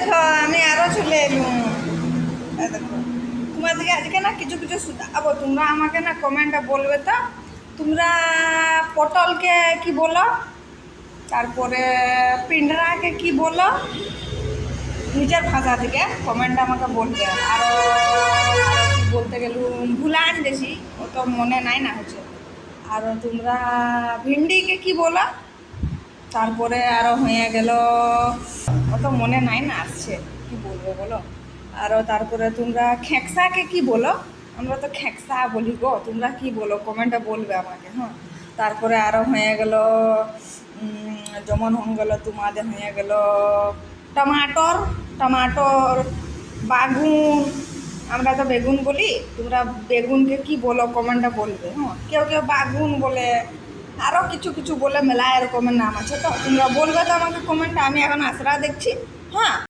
দেখো আমি আরো চলে এলুম। দেখো তোমাদেরকে আজকে না কিছু কিছু শুধাবো, তোমরা আমাকে না কমেন্টে বলবে তো তোমরা পটলকে কি বলো, তারপরে পিন্ডরাকে কি বলো, নিজের ভাষা থেকে কমেন্টে আমাকে বলবে। আরও কি বলতে গেলুম ভুলান বেশি, অত মনে নাই না হচ্ছে। আর তোমরা ভিন্ডিকে কি বলো, তারপরে আরও হয়ে গেল অত মনে নাই না আসছে কি বলবো বলো। আরও তারপরে তোমরা খেঁকসাকে কি বলো, আমরা তো খেঁকসা বলি গো, তোমরা কি বলো কমেন্টে বলবে আমাকে। হ্যাঁ, তারপরে আরও হয়ে গেল যেমন হয়ে গেল তোমাদের হয়ে গেল টমাটর, টমাটর, বাগুন, আমরা তো বেগুন বলি, তোমরা বেগুনকে কি বলো কমেন্টে বলবে। হ্যাঁ, কেউ কেউ বাগুন বলে, আরও কিছু কিছু বলে, মেলা এরকমের নাম আছে, তো তোমরা বলবে তো আমাকে কমেন্টে, আমি এখন আশরা দেখছি। হ্যাঁ।